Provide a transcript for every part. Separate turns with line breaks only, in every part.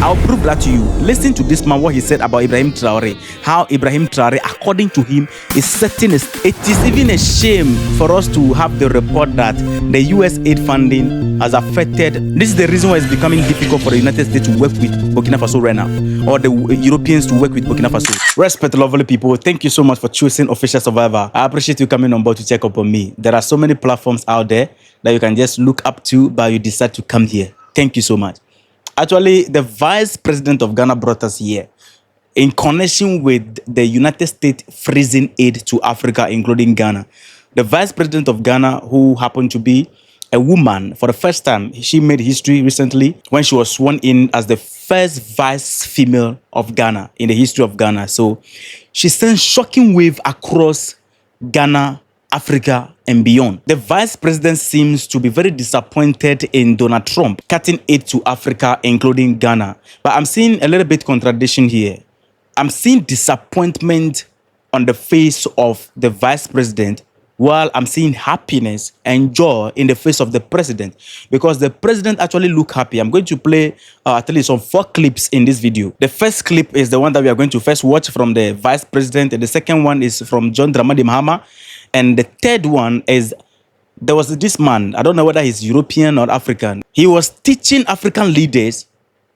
I'll prove that to you. Listen to this man, what he said about Ibrahim Traoré. How Ibrahim Traoré, according to him, is setting it is even a shame for us to have the report that the US aid funding has affected. This is the reason why it's becoming difficult for the United States to work with Burkina Faso right now, or the Europeans to work with Burkina Faso. Respect, lovely people. Thank you so much for choosing Official Survivor. I appreciate you coming on board to check up on me. There are so many platforms out there that you can just look up to, but you decide to come here. Thank you so much. Actually, the Vice President of Ghana brought us here in connection with the United States freezing aid to Africa, including Ghana. The Vice President of Ghana, who happened to be a woman, for the first time, she made history recently when she was sworn in as the first vice female of Ghana in the history of Ghana. So she sent shocking wave across Ghana, Africa, and beyond. The vice president seems to be very disappointed in Donald Trump cutting aid to Africa, including Ghana. But I'm seeing a little bit contradiction here. I'm seeing disappointment on the face of the vice president, while I'm seeing happiness and joy in the face of the president, because the president actually look happy. I'm going to play at least some 4 clips in this video. The first clip is the one that we are going to first watch from the vice president, and the second one is from John Dramani Mahama, and the third one is, there was this man, I don't know whether he's European or African. He was teaching African leaders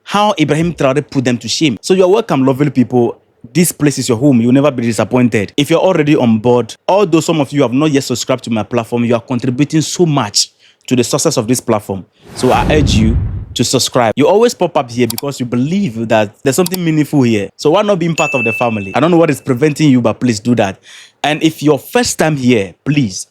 how Ibrahim Traoré put them to shame. So you're welcome, lovely people. This place is your home. You'll never be disappointed. If you're already on board, although some of you have not yet subscribed to my platform, you are contributing so much to the success of this platform. So I urge you to subscribe. You always pop up here because you believe that there's something meaningful here. So why not being part of the family? I don't know what is preventing you, but please do that. And if you're first time here, please,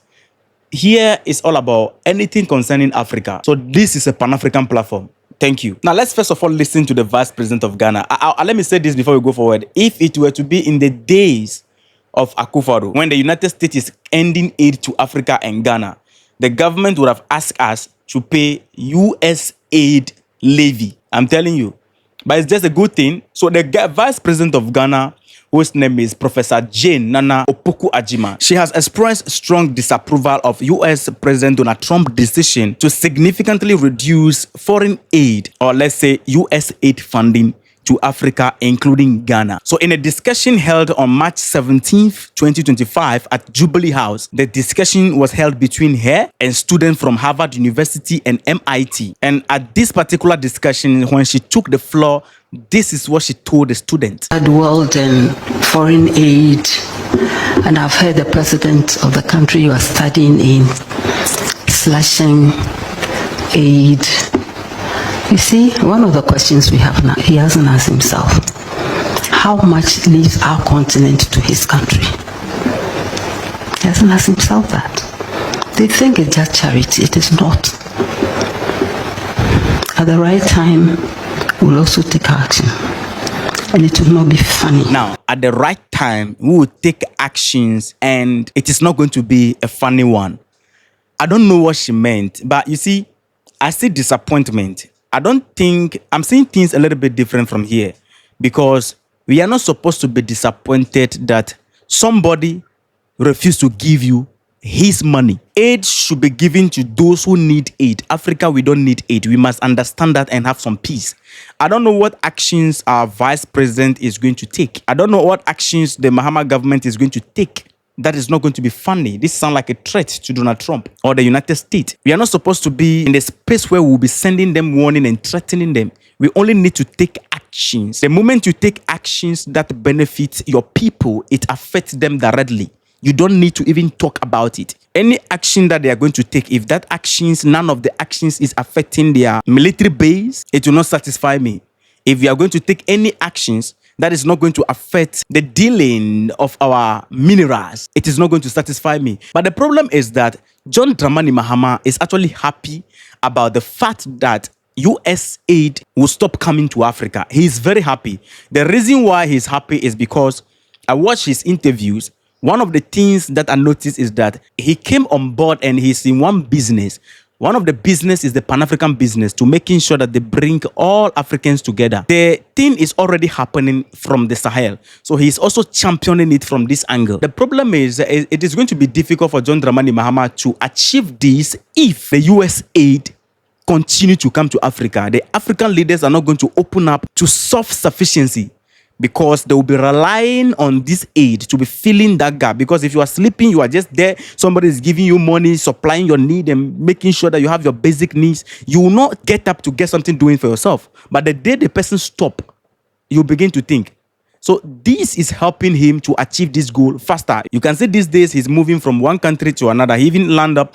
here is all about anything concerning Africa. So this is a Pan-African platform. Thank you. Now, let's first of all listen to the Vice President of Ghana. Let me say this before we go forward. If it were to be in the days of Akufo-Addo, when the United States is ending aid to Africa and Ghana, the government would have asked us to pay US aid levy. I'm telling you. But it's just a good thing. So the Vice President of Ghana, whose name is Professor Jane Nana Opoku-Agyeman, she has expressed strong disapproval of US President Donald Trump's decision to significantly reduce foreign aid, or let's say US aid funding, to Africa, including Ghana. So in a discussion held on March 17th, 2025 at Jubilee House, the discussion was held between her and students from Harvard University and MIT. And at this particular discussion, when she took the floor, this is what she told the students.
The world and foreign aid, and I've heard the president of the country you are studying in slashing aid. You see, one of the questions we have now, he hasn't asked himself, how much leaves our continent to his country? He hasn't asked himself that. They think it's just charity. It is not. At the right time, we'll also take action. And it will not be funny.
Now, at the right time, we will take actions, and it is not going to be a funny one. I don't know what she meant, but you see, I see disappointment. I don't think, I'm seeing things a little bit different from here, because we are not supposed to be disappointed that somebody refused to give you his money. Aid should be given to those who need aid. Africa, we don't need aid. We must understand that and have some peace. I don't know what actions our vice president is going to take. I don't know what actions the Mahama government is going to take. That is not going to be funny. This sounds like a threat to Donald Trump or the United States. We are not supposed to be in a space where we'll be sending them warning and threatening them. We only need to take actions. The moment you take actions that benefit your people, it affects them directly. You don't need to even talk about it. Any action that they are going to take, if that actions, none of the actions is affecting their military base, it will not satisfy me. If you are going to take any actions that is not going to affect the dealing of our minerals, it is not going to satisfy me. But the problem is that John Dramani Mahama is actually happy about the fact that US aid will stop coming to Africa. He is very happy. The reason why he's happy is because I watched his interviews. One of the things that I noticed is that he came on board and he's in one business. One of the business is the Pan-African business, to making sure that they bring all Africans together. The thing is already happening from the Sahel. So he's also championing it from this angle. The problem is it is going to be difficult for John Dramani Mahama to achieve this if the US aid continue to come to Africa, the African leaders are not going to open up to self-sufficiency, because they will be relying on this aid to be filling that gap. Because if you are sleeping, you are just there, somebody is giving you money, supplying your need and making sure that you have your basic needs. You will not get up to get something doing for yourself. But the day the person stop, you begin to think. So this is helping him to achieve this goal faster. You can see these days he's moving from one country to another. He even landed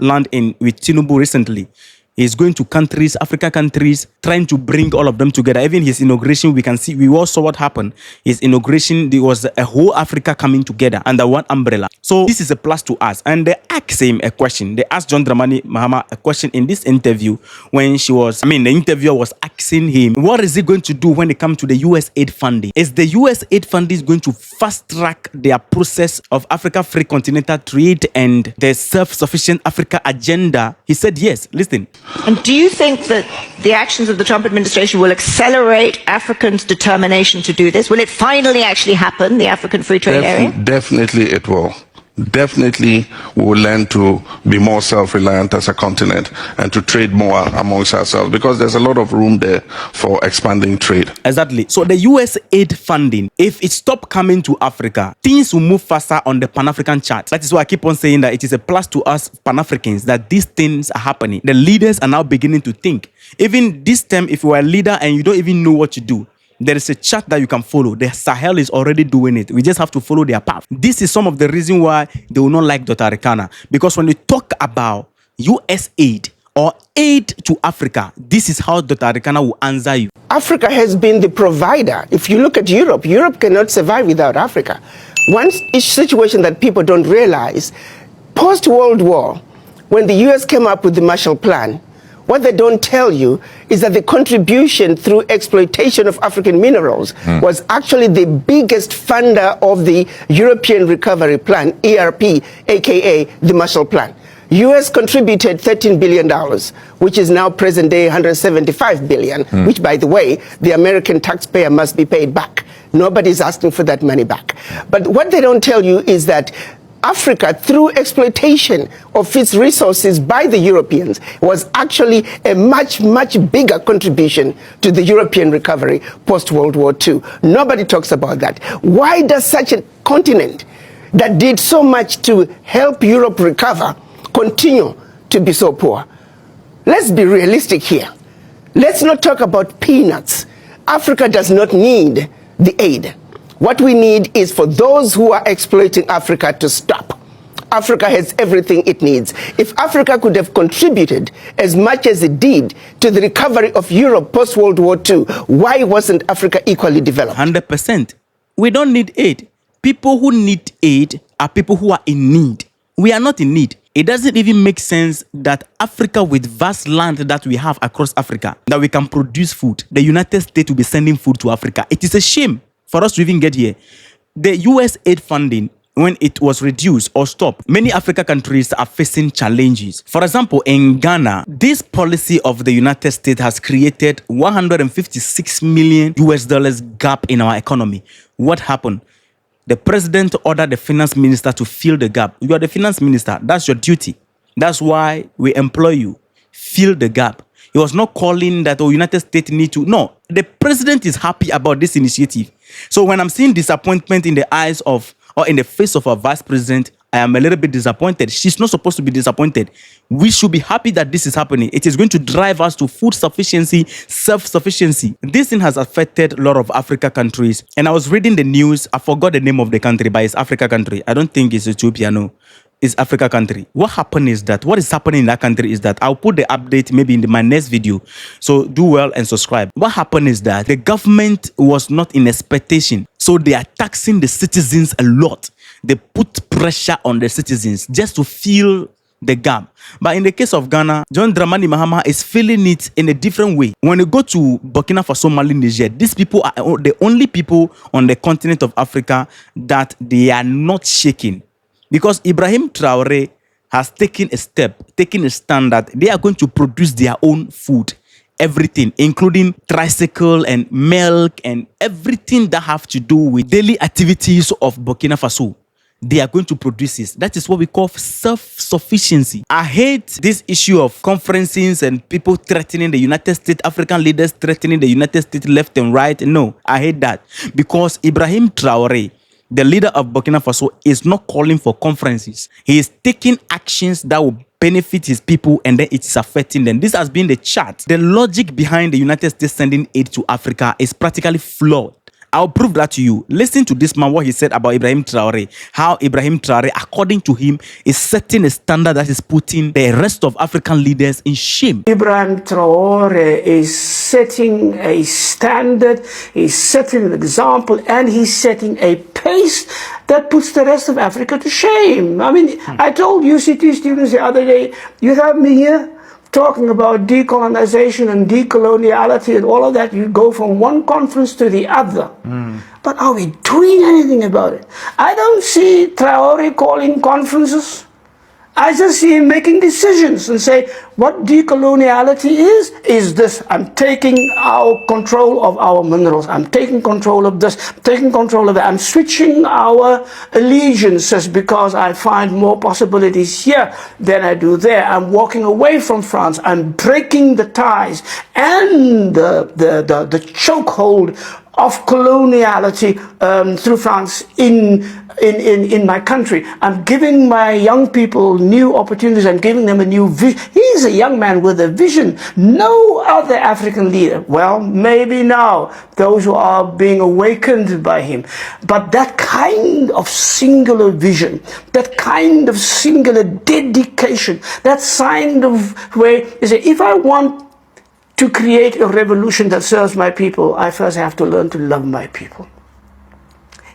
with Tinubu recently. He's going to countries, African countries, trying to bring all of them together. Even his inauguration, we all saw what happened. His inauguration, there was a whole Africa coming together under one umbrella. So this is a plus to us. And they asked him a question. They asked John Dramani Mahama a question in this interview when the interviewer was asking him, what is he going to do when it comes to the US aid funding? Is the US aid funding going to fast track their process of Africa free continental trade and the self-sufficient Africa agenda? He said yes. Listen.
And do you think that the actions of the Trump administration will accelerate Africans' determination to do this? Will it finally actually happen, the African Free Trade Area?
Definitely it will. Definitely we will learn to be more self-reliant as a continent and to trade more amongst ourselves, because there's a lot of room there for expanding trade.
Exactly. So the US aid funding, if it stops coming to Africa, things will move faster on the Pan-African chart. That is why I keep on saying that it is a plus to us Pan-Africans that these things are happening. The leaders are now beginning to think. Even this time, if you are a leader and you don't even know what to do, there is a chart that you can follow. The Sahel is already doing it. We just have to follow their path. This is some of the reason why they will not like Dr. Arikana. Because when you talk about US aid or aid to Africa, this is how Dr. Arikana will answer you.
Africa has been the provider. If you look at Europe, Europe cannot survive without Africa. One situation that people don't realize, post-World War, when the US came up with the Marshall Plan, what they don't tell you is that the contribution through exploitation of African minerals was actually the biggest funder of the European Recovery Plan, ERP, aka the Marshall Plan. US contributed $13 billion, which is now present day $175 billion, which, by the way, the American taxpayer must be paid back. Nobody's asking for that money back. But what they don't tell you is that Africa, through exploitation of its resources by the Europeans, was actually a much, much bigger contribution to the European recovery post-World War II. Nobody talks about that. Why does such a continent that did so much to help Europe recover continue to be so poor? Let's be realistic here. Let's not talk about peanuts. Africa does not need the aid. What we need is for those who are exploiting Africa to stop. Africa has everything it needs. If Africa could have contributed as much as it did to the recovery of Europe post-World War II, why wasn't Africa equally developed?
100%. We don't need aid. People who need aid are people who are in need. We are not in need. It doesn't even make sense that Africa, with vast land that we have across Africa, that we can produce food, the United States will be sending food to Africa. It is a shame for us to even get here. The US aid funding, when it was reduced or stopped, many African countries are facing challenges. For example, in Ghana, this policy of the United States has created $156 million gap in our economy. What happened? The president ordered the finance minister to fill the gap. You are the finance minister. That's your duty. That's why we employ you. Fill the gap. He was not calling that the United States need to. No, the president is happy about this initiative. So when I'm seeing disappointment in the eyes of, or in the face of our vice president, I am a little bit disappointed. She's not supposed to be disappointed. We should be happy that this is happening. It is going to drive us to food sufficiency, self-sufficiency. This thing has affected a lot of Africa countries. And I was reading the news. I forgot the name of the country, but it's Africa country. I don't think it's Ethiopia, no. It's Africa country. What happened is that, what is happening in that country is that, I'll put the update maybe in my next video. So do well and subscribe. What happened is that the government was not in expectation. So they are taxing the citizens a lot. They put pressure on the citizens just to fill the gap. But in the case of Ghana, John Dramani Mahama is feeling it in a different way. When you go to Burkina Faso, Mali, Niger, these people are the only people on the continent of Africa that they are not shaking. Because Ibrahim Traoré has taken a stand that they are going to produce their own food. Everything, including tricycle and milk and everything that have to do with daily activities of Burkina Faso. they are going to produce this. That is what we call self-sufficiency. I hate this issue of conferences and people threatening the United States, African leaders threatening the United States left and right. No, I hate that, because Ibrahim Traoré, the leader of Burkina Faso, is not calling for conferences. He is taking actions that will benefit his people, and then it's affecting them. This has been the chart. The logic behind the United States sending aid to Africa is practically flawed. I'll prove that to you. Listen to this man, what he said about Ibrahim Traoré. How Ibrahim Traoré, according to him, is setting a standard that is putting the rest of African leaders in shame.
Ibrahim Traoré is setting a standard, he's setting an example, and he's setting a pace that puts the rest of Africa to shame. I mean, I told UCT students the other day, you have me here talking about decolonization and decoloniality and all of that. You go from one conference to the other. But are we doing anything about it? I don't see Traoré calling conferences. I just see him making decisions and say, what decoloniality is this: I'm taking our control of our minerals, I'm taking control of this, taking control of that, I'm switching our allegiances because I find more possibilities here than I do there. I'm walking away from France, I'm breaking the ties and the chokehold of coloniality through France in my country. I'm giving my young people new opportunities. I'm giving them a new vision. He's a young man with a vision. No other African leader. Well, maybe now, those who are being awakened by him. But that kind of singular vision, that kind of singular dedication, that kind of way, is that if I want to create a revolution that serves my people, I first have to learn to love my people.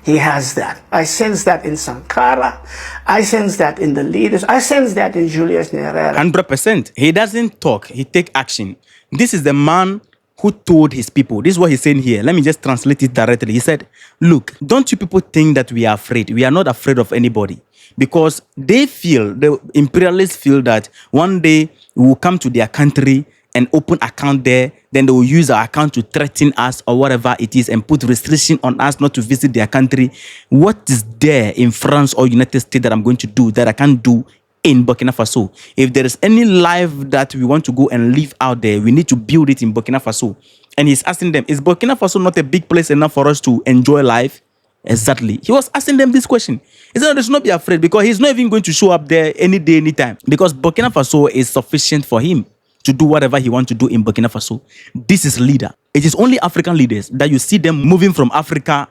He has that. I sense that in Sankara. I sense that in the leaders. I sense that in Julius Nyerere.
100%. He doesn't talk, he takes action. This is the man who told his people. This is what he's saying here. Let me just translate it directly. He said, look, don't you people think that we are afraid? We are not afraid of anybody. Because they feel, the imperialists feel that one day we will come to their country and open account there, then they will use our account to threaten us or whatever it is and put restriction on us not to visit their country. What is there in France or United States that I'm going to do that I can't do in Burkina Faso? If there is any life that we want to go and live out there, we need to build it in Burkina Faso. And he's asking them, is Burkina Faso not a big place enough for us to enjoy life? Exactly. He was asking them this question. He said, they should not be afraid, because he's not even going to show up there any day, anytime, because Burkina Faso is sufficient for him to do whatever he wants to do in Burkina Faso. This is leader. It is only African leaders that you see them moving from Africa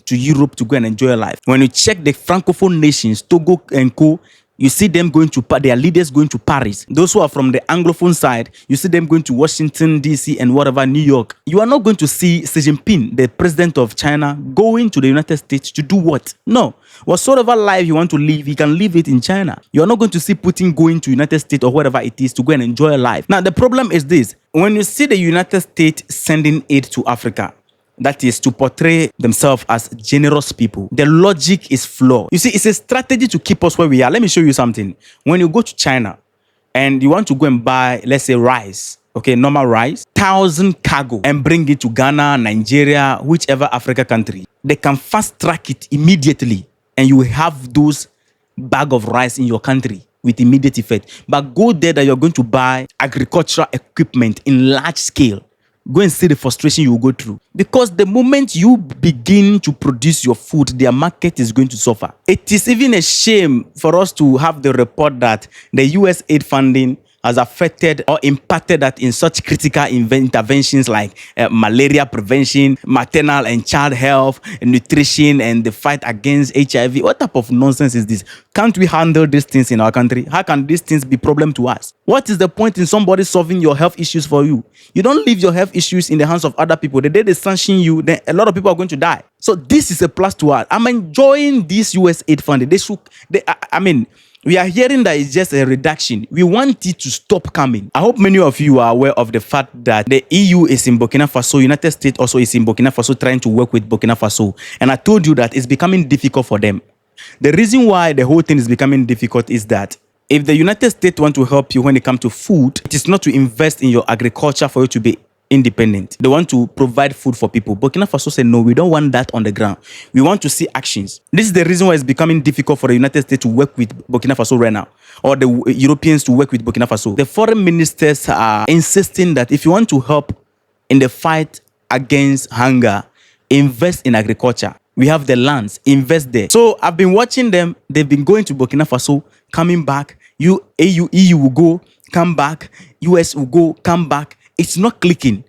to Europe to go and enjoy life. When you check the Francophone nations, Togo and Co., you see them going to, their leaders going to Paris. Those who are from the Anglophone side, you see them going to Washington, D.C. and whatever, New York. You are not going to see Xi Jinping, the president of China, going to the United States to do what? No. Whatsoever life you want to live, you can live it in China. You are not going to see Putin going to United States or whatever it is to go and enjoy life. Now, the problem is this. When you see the United States sending aid to Africa, that is to portray themselves as generous people, the logic is flawed. You see, it's a strategy to keep us where we are. Let me show you something. When you go to China and you want to go and buy, let's say, rice, okay, normal rice, 1,000 cargo, and bring it to Ghana, Nigeria, whichever Africa country, they can fast track it immediately, and you will have those bag of rice in your country with immediate effect. But go there that you're going to buy agricultural equipment in large scale. Go and see the frustration you will go through. Because the moment you begin to produce your food, their market is going to suffer. It is even a shame for us to have the report that the US aid funding has affected or impacted that in such critical interventions like malaria prevention, maternal and child health, nutrition, and the fight against HIV. What type of nonsense is this? Can't we handle these things in our country? How can these things be a problem to us? What is the point in somebody solving your health issues for you? You don't leave your health issues in the hands of other people. The day they sanction you, then a lot of people are going to die. So this is a plus to us. I'm enjoying this US aid funding. We are hearing that it's just a reduction. We want it to stop coming. I hope many of you are aware of the fact that the EU is in Burkina Faso. United States also is in Burkina Faso trying to work with Burkina Faso. And I told you that it's becoming difficult for them. The reason why the whole thing is becoming difficult is that if the United States want to help you when it comes to food, it is not to invest in your agriculture for you to be independent. They want to provide food for people. Burkina Faso said, no, we don't want that on the ground. We want to see actions. This is the reason why it's becoming difficult for the United States to work with Burkina Faso right now, or the Europeans to work with Burkina Faso. The foreign ministers are insisting that if you want to help in the fight against hunger, invest in agriculture. We have the lands, invest there. So I've been watching them. They've been going to Burkina Faso, coming back. EU will go, come back. US will go, come back. It's not clicking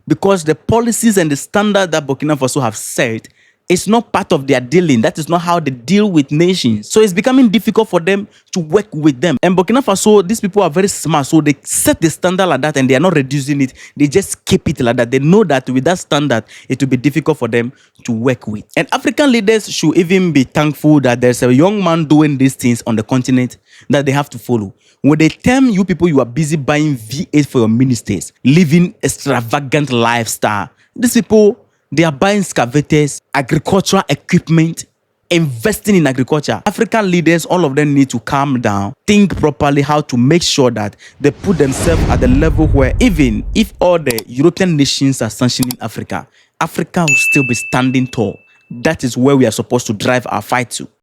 because the policies and the standard that Burkina Faso have set, it's not part of their dealing. That is not how they deal with nations. So it's becoming difficult for them to work with them. And Burkina Faso, these people are very smart. So they set the standard like that and they are not reducing it. They just keep it like that. They know that with that standard, it will be difficult for them to work with. And African leaders should even be thankful that there's a young man doing these things on the continent that they have to follow. When they tell you people you are busy buying V8 for your ministers, living extravagant lifestyle, these people, they are buying excavators, agricultural equipment, investing in agriculture. African leaders, all of them need to calm down, think properly how to make sure that they put themselves at the level where even if all the European nations are sanctioning Africa, Africa will still be standing tall. That is where we are supposed to drive our fight to.